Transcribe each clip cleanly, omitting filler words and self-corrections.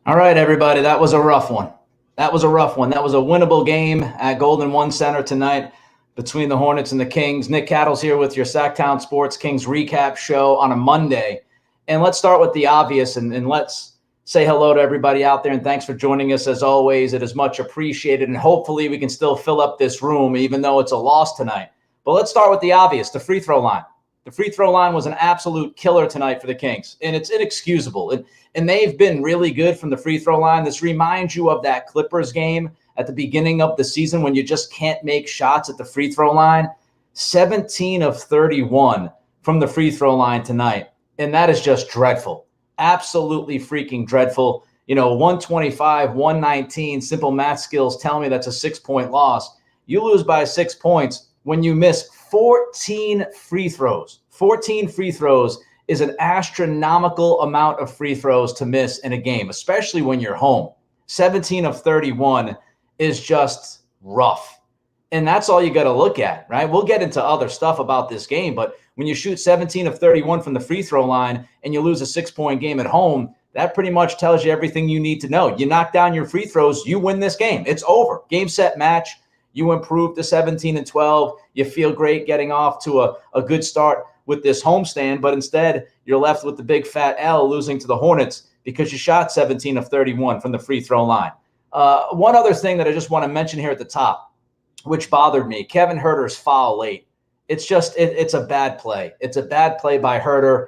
All right, everybody. That was a rough one. That was a rough one. That was a winnable game at Golden One Center tonight between the Hornets and the Kings. Nick Cattle's here with your Sactown Sports Kings Recap show on a Monday. And let's start with the obvious and let's say hello to everybody out there. And thanks for joining us as always. It is much appreciated. And hopefully we can still fill up this room even though it's a loss tonight. But let's start with the obvious, the free throw line. The free throw line was an absolute killer tonight for the Kings, and it's inexcusable. And they've been really good from the free throw line. This reminds you of that Clippers game at the beginning of the season when you just can't make shots at the free throw line. 17 of 31 from the free throw line tonight, and that is just dreadful. Absolutely freaking dreadful. 125, 119, simple math skills tell me that's a 6-point loss. You lose by 6 points when you miss 14 free throws. 14 free throws is an astronomical amount of free throws to miss in a game, especially when you're home. 17 of 31 is just rough. And that's all you got to look at, right? We'll get into other stuff about this game, but when you shoot 17 of 31 from the free throw line and you lose a 6-point game at home, that pretty much tells you everything you need to know. You knock down your free throws, you win this game. It's over. Game, set, match. You improve to 17 and 12. You feel great getting off to a good start with this homestand, but instead you're left with the big fat L, losing to the Hornets because you shot 17 of 31 from the free throw line. One other thing that I just want to mention here at the top, which bothered me, Kevin Huerter's foul late. It's a bad play. It's a bad play by Huerter.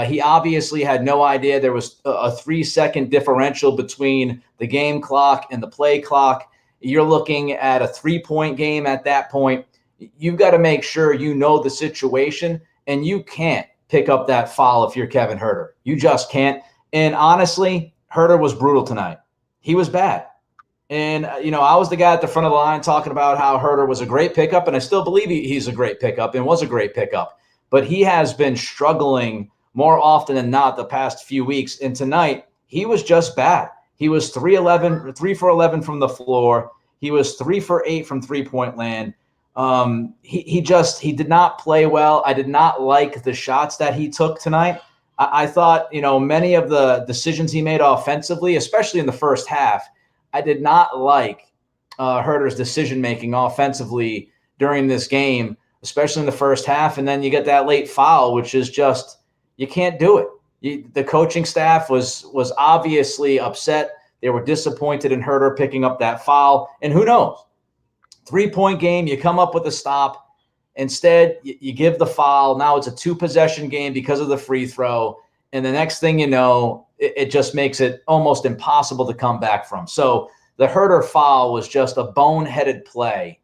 He obviously had no idea there was a 3-second differential between the game clock and the play clock. You're looking at a 3-point game at that point. You've got to make sure you know the situation, and you can't pick up that foul if you're Kevin Huerter. You just can't. And honestly, Huerter was brutal tonight. He was bad. And, I was the guy at the front of the line talking about how Huerter was a great pickup, and I still believe he's a great pickup and was a great pickup. But he has been struggling more often than not the past few weeks. And tonight, he was just bad. He was 3 for 11 from the floor. He was 3 for 8 from three-point land. He did not play well. I did not like the shots that he took tonight. I thought, many of the decisions he made offensively, especially in the first half, I did not like Huerter's decision-making offensively during this game, especially in the first half. And then you get that late foul, which is just, you can't do it. The coaching staff was obviously upset. They were disappointed in Huerter picking up that foul. And who knows? 3-point game, you come up with a stop. Instead, you give the foul. Now it's a 2-possession game because of the free throw. And the next thing you know, it just makes it almost impossible to come back from. So the Huerter foul was just a boneheaded play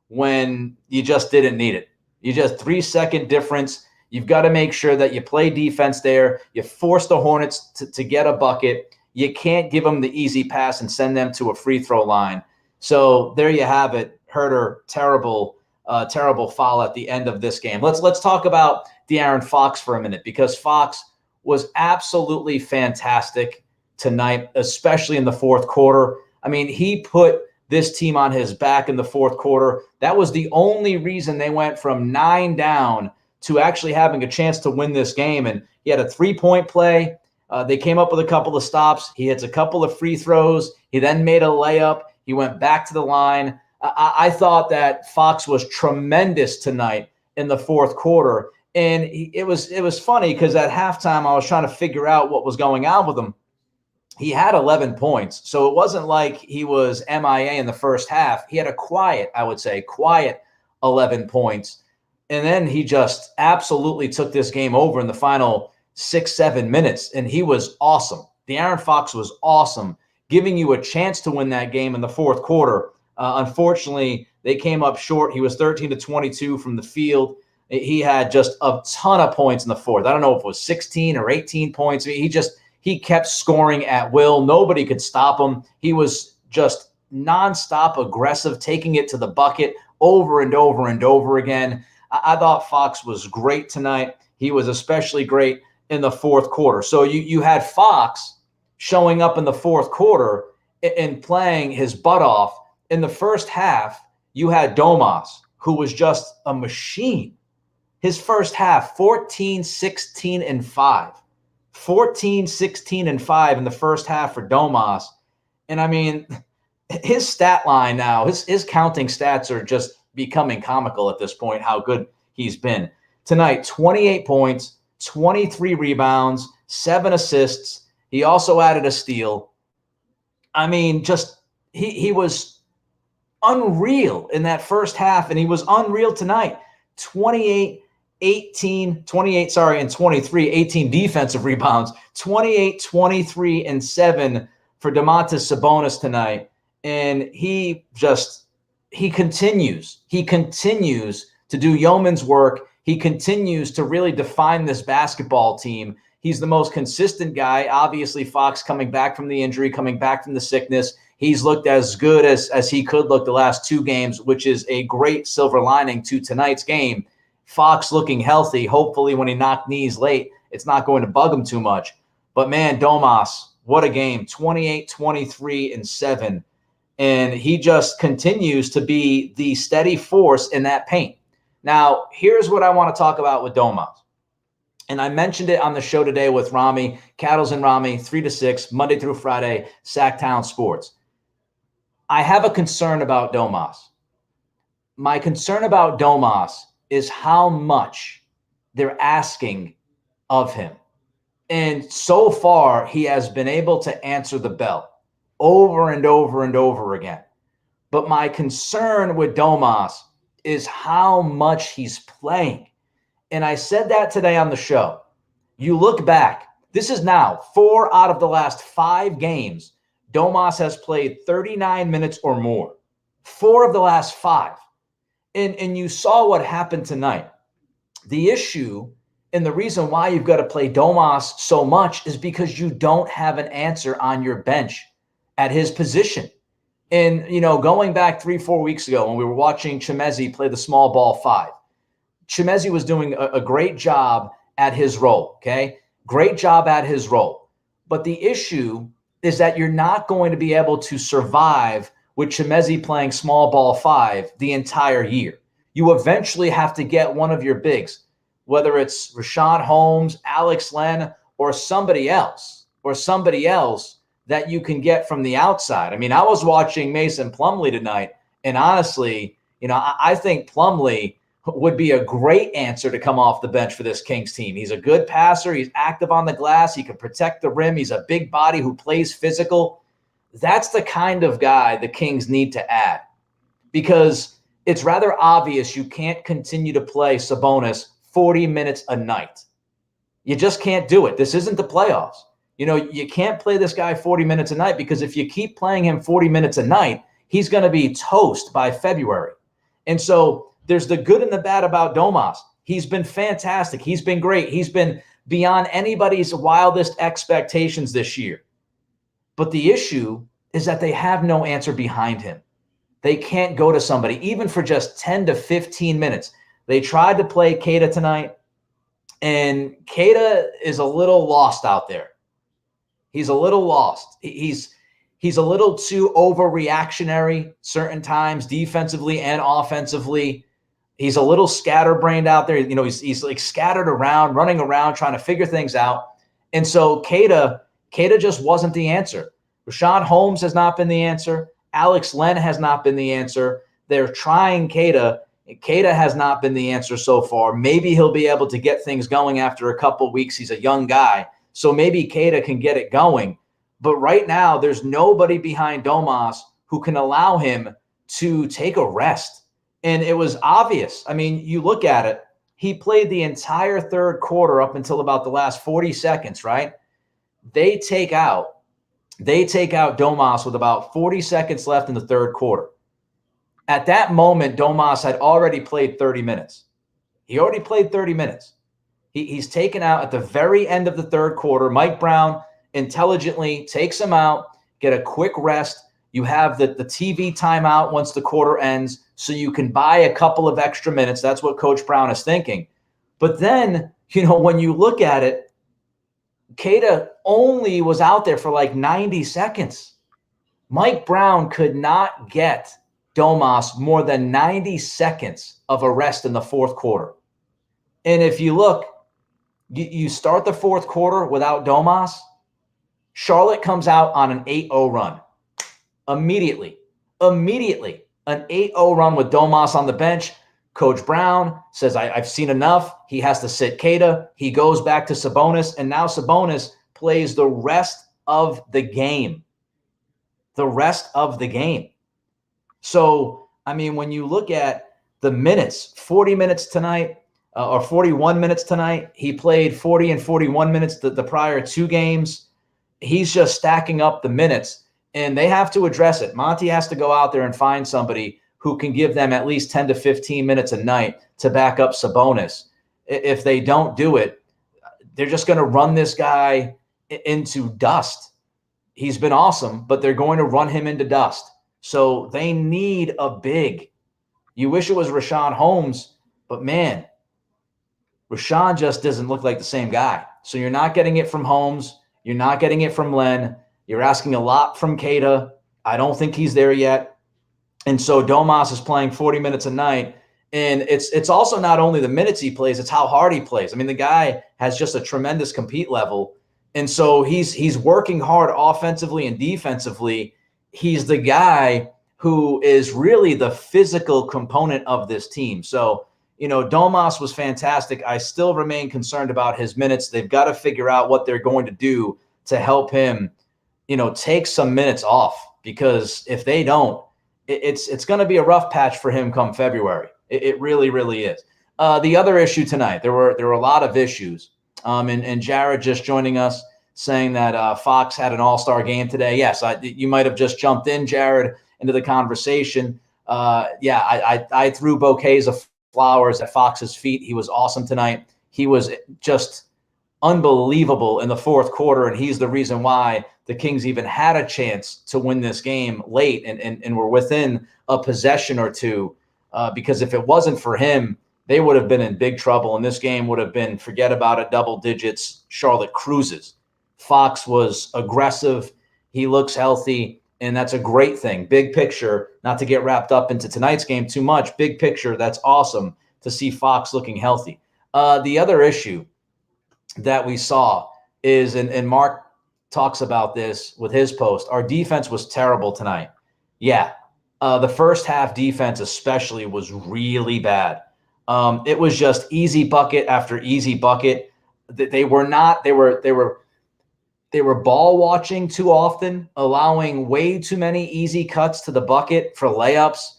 when you just didn't need it. You just 3-second difference. You've got to make sure that you play defense there. You force the Hornets to get a bucket. You can't give them the easy pass and send them to a free throw line. So there you have it. Huerter, terrible foul at the end of this game. Let's talk about De'Aaron Fox for a minute, because Fox was absolutely fantastic tonight, especially in the fourth quarter. I mean, he put this team on his back in the fourth quarter. That was the only reason they went from 9 down to actually having a chance to win this game. And he had a 3-point play. They came up with a couple of stops. He hits a couple of free throws. He then made a layup. He went back to the line. I thought that Fox was tremendous tonight in the fourth quarter. And it was funny because at halftime I was trying to figure out what was going on with him. He had 11 points, so it wasn't like he was MIA in the first half. He had a quiet 11 points. And then he just absolutely took this game over in the final 6-7 minutes, and he was awesome. De'Aaron Fox was awesome, giving you a chance to win that game in the fourth quarter. Unfortunately, they came up short. He was 13 to 22 from the field. He had just a ton of points in the fourth. I don't know if it was 16 or 18 points. He kept scoring at will. Nobody could stop him. He was just nonstop aggressive, taking it to the bucket over and over and over again. I thought Fox was great tonight. He was especially great in the fourth quarter. So you had Fox showing up in the fourth quarter and playing his butt off. In the first half, you had Domas, who was just a machine. His first half, 14, 16, and 5. 14, 16, and 5 in the first half for Domas. And I mean, his stat line now, his counting stats are just becoming comical at this point, how good he's been. Tonight, 28 points, 23 rebounds, 7 assists. He also added a steal. I mean, just he was unreal in that first half, and he was unreal tonight. 28, and 23, 18 defensive rebounds, 28, 23, and 7 for Domantas Sabonis tonight. And he continues to do yeoman's work. He continues to really define this basketball team. He's the most consistent guy. Obviously, Fox coming back from the injury, coming back from the sickness. He's looked as good as he could look the last 2 games, which is a great silver lining to tonight's game. Fox looking healthy. Hopefully when he knocked knees late, it's not going to bug him too much. But man, Domas, what a game. 28, 23, and 7. And he just continues to be the steady force in that paint. Now, here's what I want to talk about with Domas. And I mentioned it on the show today with Rami, Cattles and Rami, 3 to 6, Monday through Friday, Sactown Sports. I have a concern about Domas. My concern about Domas is how much they're asking of him. And so far, he has been able to answer the bell over and over and over again. But my concern with Domas is how much he's playing. And I said that today on the show. You look back, this is now 4 out of the last 5 games. Domas has played 39 minutes or more. 4 of the last 5. And you saw what happened tonight. The issue and the reason why you've got to play Domas so much is because you don't have an answer on your bench at his position. And, going back 3-4 weeks ago when we were watching Chimezie play the small ball 5, Chimezie was doing a great job at his role, okay? Great job at his role. But the issue is that you're not going to be able to survive with Chimezie playing small ball 5 the entire year. You eventually have to get one of your bigs, whether it's Richaun Holmes, Alex Len, or somebody else that you can get from the outside. I mean, I was watching Mason Plumlee tonight, and honestly, I think Plumlee would be a great answer to come off the bench for this Kings team. He's a good passer. He's active on the glass. He can protect the rim. He's a big body who plays physical. That's the kind of guy the Kings need to add, because it's rather obvious you can't continue to play Sabonis 40 minutes a night. You just can't do it. This isn't the playoffs. You can't play this guy 40 minutes a night, because if you keep playing him 40 minutes a night, he's going to be toast by February. And so there's the good and the bad about Domas. He's been fantastic. He's been great. He's been beyond anybody's wildest expectations this year. But the issue is that they have no answer behind him. They can't go to somebody, even for just 10 to 15 minutes. They tried to play Keita tonight, and Keita is a little lost out there. He's a little lost. He's a little too overreactionary certain times, defensively and offensively. He's a little scatterbrained out there. He's like scattered around, running around, trying to figure things out. And so Keita just wasn't the answer. Richaun Holmes has not been the answer. Alex Len has not been the answer. They're trying Keita. Keita has not been the answer so far. Maybe he'll be able to get things going after a couple weeks. He's a young guy, so maybe Keita can get it going. But right now, there's nobody behind Domas who can allow him to take a rest. And it was obvious. I mean, you look at it. He played the entire third quarter up until about the last 40 seconds, right? They take out Domas with about 40 seconds left in the third quarter. At that moment, Domas had already played 30 minutes. He already played 30 minutes. He's taken out at the very end of the third quarter. Mike Brown intelligently takes him out, get a quick rest. You have the TV timeout once the quarter ends, so you can buy a couple of extra minutes. That's what Coach Brown is thinking. But then, when you look at it, Keita only was out there for like 90 seconds. Mike Brown could not get Domas more than 90 seconds of a rest in the fourth quarter. And if you look, You start the fourth quarter without Domas. Charlotte comes out on an 8-0 run. Immediately. An 8-0 run with Domas on the bench. Coach Brown says, I've seen enough. He has to sit Keita. He goes back to Sabonis, and now Sabonis plays the rest of the game. So, I mean, when you look at the minutes, 40 minutes tonight, or 41 minutes tonight, he played 40 and 41 minutes the prior two games. He's just stacking up the minutes, and they have to address it. Monty has to go out there and find somebody who can give them at least 10 to 15 minutes a night to back up Sabonis. If they don't do it, they're just going to run this guy into dust. He's been awesome, but they're going to run him into dust. So they need a big. You wish it was Richaun Holmes, but man, Richaun just doesn't look like the same guy. So you're not getting it from Holmes. You're not getting it from Len. You're asking a lot from Keita. I don't think he's there yet. And so Domas is playing 40 minutes a night. And it's also not only the minutes he plays, it's how hard he plays. I mean, the guy has just a tremendous compete level. And so he's working hard offensively and defensively. He's the guy who is really the physical component of this team. So, Domas was fantastic. I still remain concerned about his minutes. They've got to figure out what they're going to do to help him, take some minutes off, because if they don't, it's going to be a rough patch for him come February. It really, really is. The other issue tonight, there were a lot of issues. And Jared just joining us saying that Fox had an all-star game today. Yes, you might have just jumped in, Jared, into the conversation. I threw bouquets of flowers at Fox's feet. He was awesome tonight. He was just unbelievable in the fourth quarter, and he's the reason why the Kings even had a chance to win this game late and were within a possession or two, because if it wasn't for him, they would have been in big trouble, and this game would have been, forget about it, double digits, Charlotte cruises. Fox was aggressive. He looks healthy, and that's a great thing. Big picture, not to get wrapped up into tonight's game too much, big picture, that's awesome to see Fox looking healthy. The other issue that we saw is, and Mark talks about this with his post, our defense was terrible tonight. Yeah, the first half defense especially was really bad. It was just easy bucket after easy bucket. They were ball watching too often, allowing way too many easy cuts to the bucket for layups.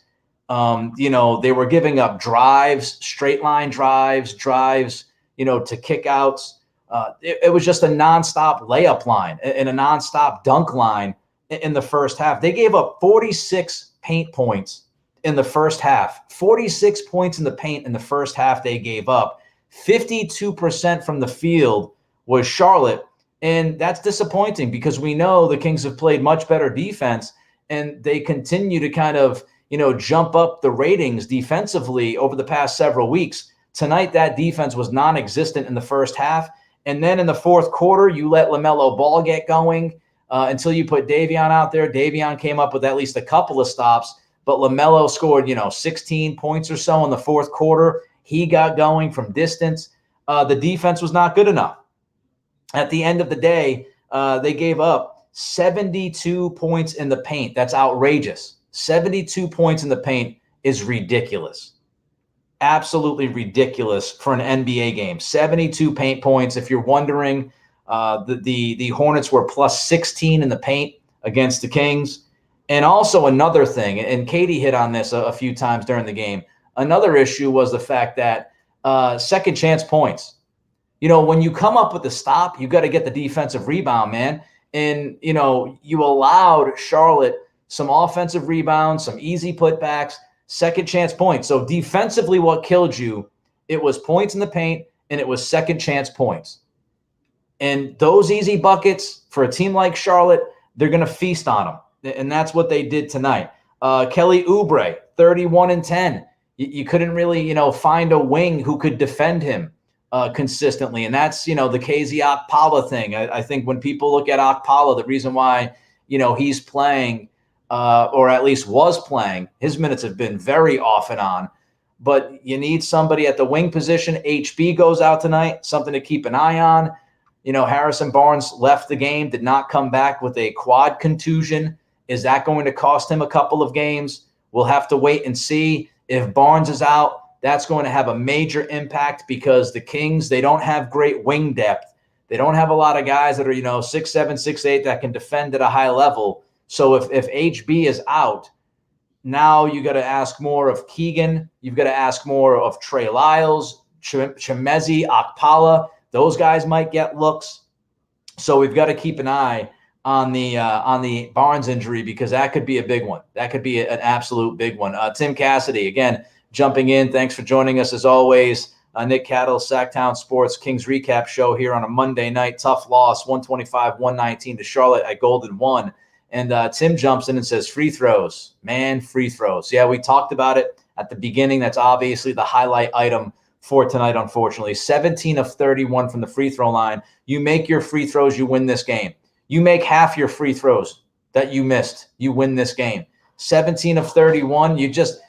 They were giving up drives, straight line drives, to kickouts. It was just a nonstop layup line and a nonstop dunk line in the first half. They gave up 46 paint points in the first half. 46 points in the paint in the first half they gave up. 52% from the field was Charlotte. And that's disappointing, because we know the Kings have played much better defense, and they continue to kind of, jump up the ratings defensively over the past several weeks. Tonight, that defense was non-existent in the first half. And then in the fourth quarter, you let LaMelo Ball get going until you put Davion out there. Davion came up with at least a couple of stops, but LaMelo scored, 16 points or so in the fourth quarter. He got going from distance. The defense was not good enough. At the end of the day, they gave up 72 points in the paint. That's outrageous. 72 points in the paint is ridiculous. Absolutely ridiculous for an NBA game. 72 paint points. If you're wondering, the Hornets were plus 16 in the paint against the Kings. And also another thing, and Katie hit on this a few times during the game, another issue was the fact that second chance points. When you come up with the stop, you got to get the defensive rebound, man. And, you allowed Charlotte some offensive rebounds, some easy putbacks, second chance points. So defensively, what killed you, it was points in the paint, and it was second chance points. And those easy buckets for a team like Charlotte, they're going to feast on them. And that's what they did tonight. Kelly Oubre, 31 and 10. You couldn't really, find a wing who could defend him consistently. And that's, the KZ Okpala thing. I think when people look at Okpala, the reason why, he's playing or at least was playing, his minutes have been very off and on. but you need somebody at the wing position. HB goes out tonight, something to keep an eye on. Harrison Barnes left the game, did not come back with a quad contusion. Is that going to cost him a couple of games? We'll have to wait and see. If Barnes is out, that's going to have a major impact because the Kings, they don't have great wing depth. They don't have a lot of guys that are, 6'7", 6'8", that can defend at a high level. So if HB is out, now you got to ask more of Keegan. You've got to ask more of Trey Lyles, Chemezi, Okpala. Those guys might get looks. So we've got to keep an eye on the Barnes injury because that could be a big one. That could be an absolute big one. Tim Cassidy, again, jumping in. Thanks for joining us as always. Nick Cattle, Sactown Sports Kings Recap show here on a Monday night. Tough loss, 125-119 to Charlotte at Golden 1. And Tim jumps in and says, free throws. Man, free throws. Yeah, we talked about it at the beginning. That's obviously the highlight item for tonight, unfortunately. 17 of 31 from the free throw line. You make your free throws, you win this game. You make half your free throws that you missed, you win this game. 17 of 31, you just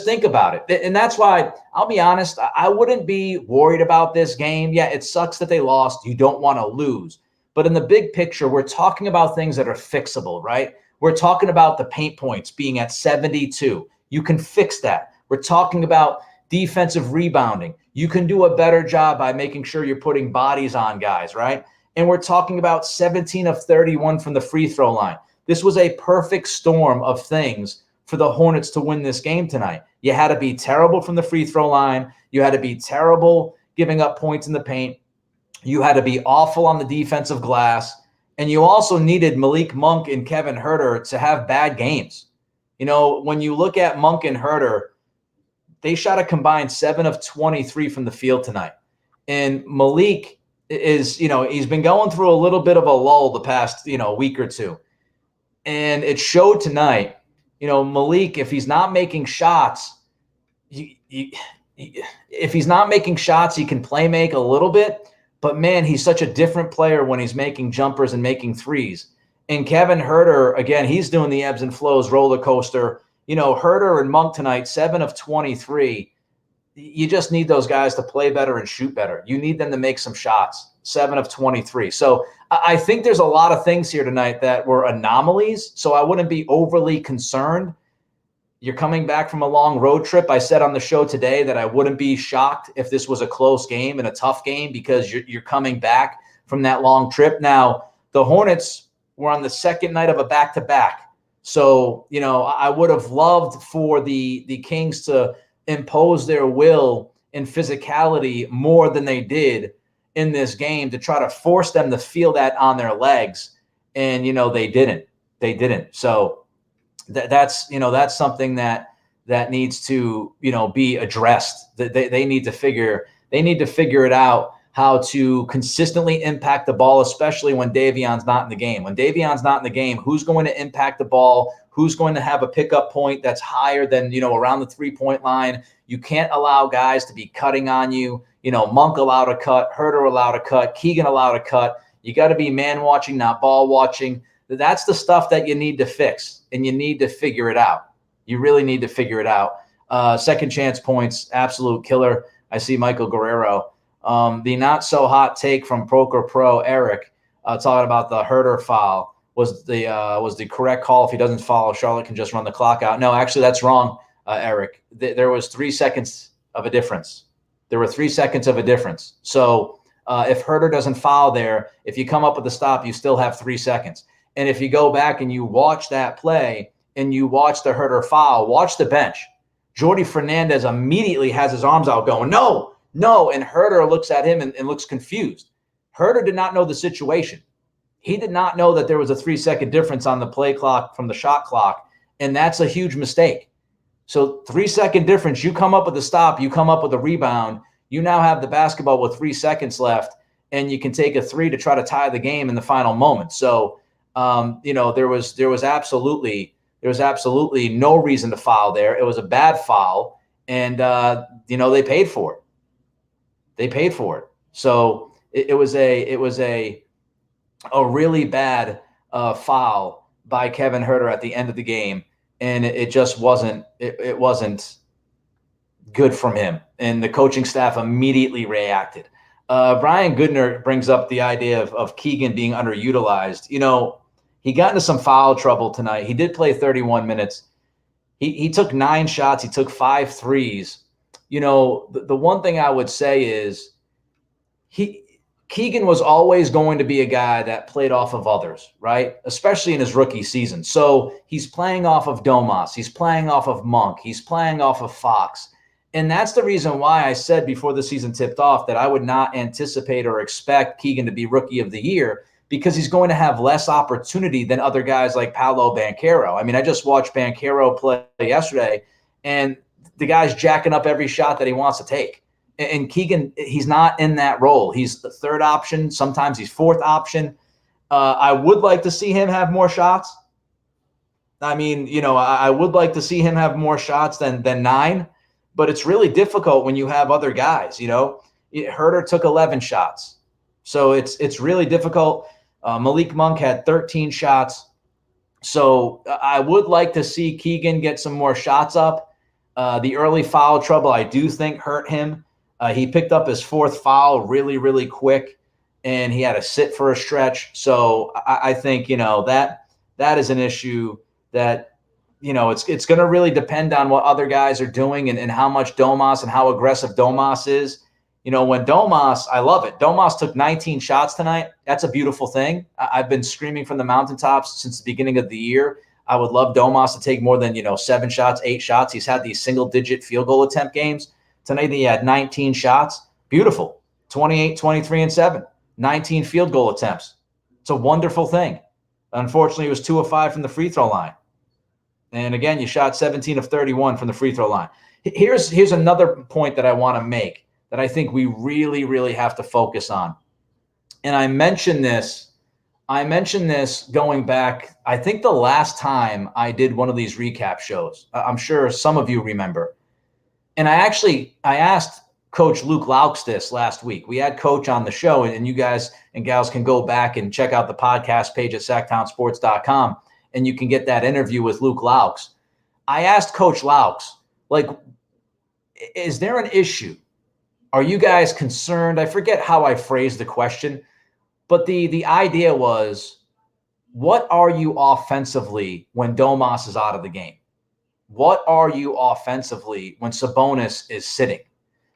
think about it. And that's why, I'll be honest, I wouldn't be worried about this game. Yeah, it sucks that they lost. You don't want to lose. But in the big picture, we're talking about things that are fixable, right? We're talking about the paint points being at 72. You can fix that. We're talking about defensive rebounding. You can do a better job by making sure you're putting bodies on guys, right? And we're talking about 17 of 31 from the free throw line. This was a perfect storm of things for the Hornets to win this game tonight. You had to be terrible from the free throw line. You had to be terrible giving up points in the paint. You had to be awful on the defensive glass. And you also needed Malik Monk and Kevin Huerter to have bad games. When you look at Monk and Huerter, they shot a combined 7 of 23 from the field tonight. And Malik is, he's been going through a little bit of a lull the past, week or two. And it showed tonight. Malik, if he's not making shots, if he's not making shots, he can play make a little bit. But, man, he's such a different player when he's making jumpers and making threes. And Kevin Huerter, again, he's doing the ebbs and flows roller coaster. Huerter and Monk tonight, 7 of 23. You just need those guys to play better and shoot better. You need them to make some shots, 7 of 23. So I think there's a lot of things here tonight that were anomalies, so I wouldn't be overly concerned. You're coming back from a long road trip. I said on the show today that I wouldn't be shocked if this was a close game and a tough game because you're coming back from that long trip. Now, the Hornets were on the second night of a back-to-back. So, I would have loved for the Kings to impose their will and physicality more than they did in this game to try to force them to feel that on their legs. And, they didn't. They didn't. So that's something that needs to, be addressed. They need to figure it out how to consistently impact the ball, especially when Davion's not in the game. When Davion's not in the game, who's going to impact the ball? Who's going to have a pickup point that's higher than, around the 3-point line? You can't allow guys to be cutting on you. Monk allowed a cut, Huerter allowed a cut, Keegan allowed a cut. You got to be man watching, not ball watching. That's the stuff that you need to fix, and you need to figure it out. You really need to figure it out. Second chance points, absolute killer. I see Michael Guerrero. The not so hot take from Poker Pro Eric talking about the Huerter foul was the correct call. If he doesn't follow, Charlotte can just run the clock out. No, actually, that's wrong, Eric. There was 3 seconds of a difference. There were 3 seconds of a difference. So if Huerter doesn't foul there, if you come up with the stop, you still have 3 seconds. And if you go back and you watch that play and you watch the Huerter foul, watch the bench. Jordi Fernandez immediately has his arms out going, no. And Huerter looks at him and looks confused. Huerter did not know the situation. He did not know that there was a 3-second difference on the play clock from the shot clock, and that's a huge mistake. So 3-second difference, you come up with a stop, you come up with a rebound, you now have the basketball with 3 seconds left, and you can take a 3 to try to tie the game in the final moment. So, there was absolutely no reason to foul there. It was a bad foul, and they paid for it. They paid for it. So it was a really bad foul by Kevin Huerter at the end of the game, and it just wasn't. It wasn't. Good from him. And the coaching staff immediately reacted. Brian Goodner brings up the idea of Keegan being underutilized. He got into some foul trouble tonight. He did play 31 minutes. He took 9 shots. He took 5 threes. The one thing I would say is Keegan was always going to be a guy that played off of others, right? Especially in his rookie season. So he's playing off of Domas. He's playing off of Monk. He's playing off of Fox. And that's the reason why I said before the season tipped off that I would not anticipate or expect Keegan to be Rookie of the Year, because he's going to have less opportunity than other guys like Paolo Banchero. I mean, I just watched Banchero play yesterday, and the guy's jacking up every shot that he wants to take. And Keegan, he's not in that role. He's the third option. Sometimes he's fourth option. I would like to see him have more shots. I mean, I would like to see him have more shots than 9. But it's really difficult when you have other guys. Huerter took 11 shots. So it's really difficult. Malik Monk had 13 shots. So I would like to see Keegan get some more shots up. The early foul trouble, I do think, hurt him. He picked up his 4th foul really, really quick, and he had to sit for a stretch. So I think, that is an issue that, it's going to really depend on what other guys are doing and how much Domas and how aggressive Domas is. When Domas, I love it. Domas took 19 shots tonight. That's a beautiful thing. I've been screaming from the mountaintops since the beginning of the year. I would love Domas to take more than, 7 shots, 8 shots. He's had these single-digit field goal attempt games. Tonight he had 19 shots. Beautiful. 28, 23, and 7. 19 field goal attempts. It's a wonderful thing. Unfortunately, it was 2 of 5 from the free throw line. And again, you shot 17 of 31 from the free throw line. Here's another point that I want to make that I think we really, really have to focus on. And I mentioned this going back, I think the last time I did one of these recap shows. I'm sure some of you remember. And I asked Coach Luke Laux this last week. We had Coach on the show, and you guys and gals can go back and check out the podcast page at sactownsports.com. And you can get that interview with Luke Laux. I asked Coach Laux, is there an issue? Are you guys concerned? I forget how I phrased the question, but the idea was, what are you offensively when Domas is out of the game? What are you offensively when Sabonis is sitting?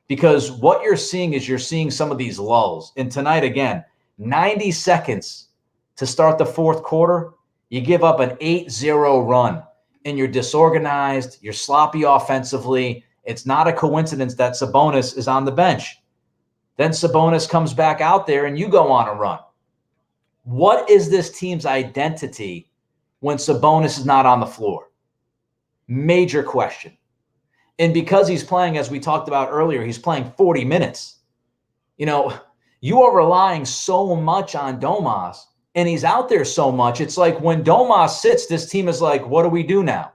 Because what you're seeing some of these lulls. And tonight, again, 90 seconds to start the 4th quarter, you give up an 8-0 run, and you're disorganized, you're sloppy offensively. It's not a coincidence that Sabonis is on the bench. Then Sabonis comes back out there, and you go on a run. What is this team's identity when Sabonis is not on the floor? Major question. And because he's playing, as we talked about earlier, he's playing 40 minutes. You are relying so much on Domas, and he's out there so much. It's like when Domas sits, this team is like, what do we do now?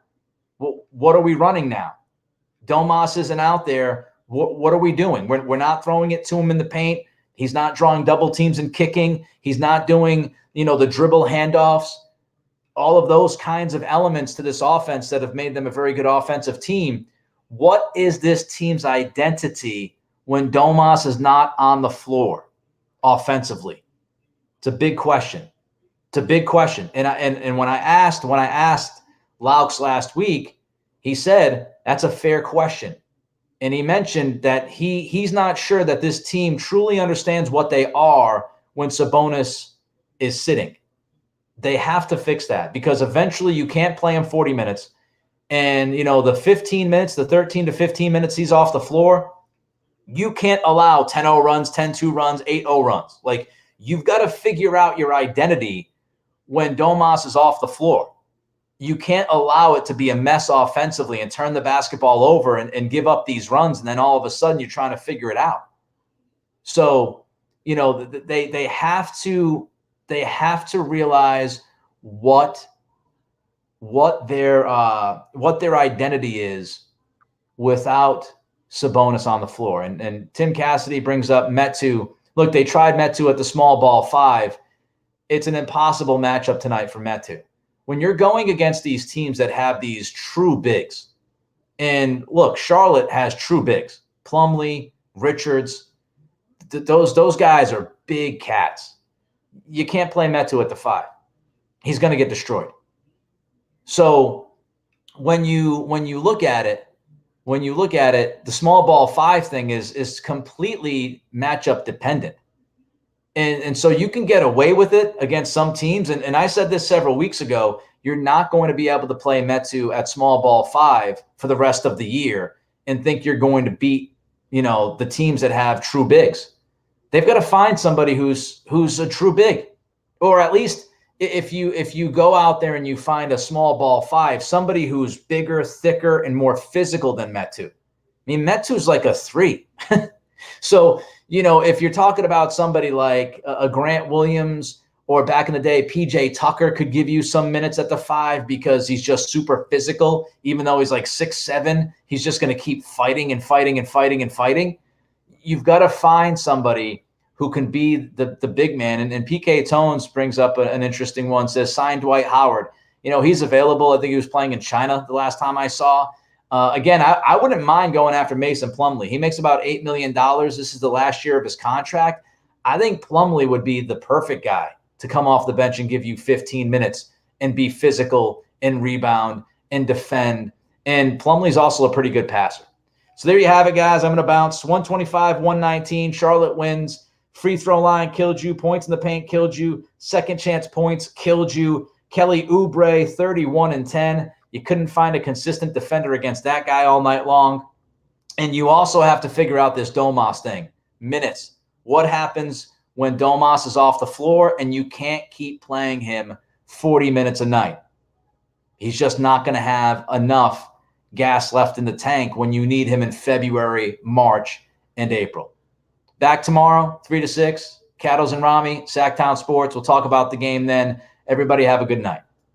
What are we running now? Domas isn't out there. What are we doing? We're not throwing it to him in the paint. He's not drawing double teams and kicking. He's not doing, the dribble handoffs. All of those kinds of elements to this offense that have made them a very good offensive team. What is this team's identity when Domas is not on the floor offensively? It's a big question. It's a big question. And when I asked Laux last week, he said that's a fair question. And he mentioned that he's not sure that this team truly understands what they are when Sabonis is sitting. They have to fix that, because eventually you can't play him 40 minutes. And, the 15 minutes, the 13 to 15 minutes he's off the floor, you can't allow 10-0 runs, 10-2 runs, 8-0 runs. You've got to figure out your identity when Domas is off the floor. You can't allow it to be a mess offensively and turn the basketball over and give up these runs, and then all of a sudden you're trying to figure it out. So, they have to realize what their identity is without Sabonis on the floor. And Tim Cassidy brings up Metu. Look, they tried Metu at the small ball 5. It's an impossible matchup tonight for Metu. When you're going against these teams that have these true bigs, And look, Charlotte has true bigs. Plumlee, Richards, those guys are big cats. You can't play Metu at the 5. He's going to get destroyed. So when you look at it, the small ball 5 thing is completely matchup dependent. And so you can get away with it against some teams. And I said this several weeks ago, you're not going to be able to play Metu at small ball 5 for the rest of the year and think you're going to beat, the teams that have true bigs. They've got to find somebody who's a true big, or at least if you go out there and you find a small ball 5, somebody who's bigger, thicker, and more physical than Metu. I mean, Metu's like a 3. So, if you're talking about somebody like a Grant Williams, or back in the day, PJ Tucker could give you some minutes at the 5 because he's just super physical. Even though he's like 6'7", he's just going to keep fighting and fighting and fighting and fighting. You've got to find somebody who can be the big man. And PK Tones brings up an interesting one, says, sign Dwight Howard. He's available. I think he was playing in China the last time I saw. Again, I wouldn't mind going after Mason Plumlee. He makes about $8 million. This is the last year of his contract. I think Plumlee would be the perfect guy to come off the bench and give you 15 minutes and be physical and rebound and defend. And Plumlee's also a pretty good passer. So there you have it, guys. I'm going to bounce 125-119. Charlotte wins. Free throw line killed you. Points in the paint killed you. Second chance points killed you. Kelly Oubre, 31-10. You couldn't find a consistent defender against that guy all night long. And you also have to figure out this Domas thing. Minutes. What happens when Domas is off the floor and you can't keep playing him 40 minutes a night? He's just not going to have enough gas left in the tank when you need him in February, March, and April. Back tomorrow, 3 to 6. Cattles and Rami, Sactown Sports. We'll talk about the game then. Everybody have a good night.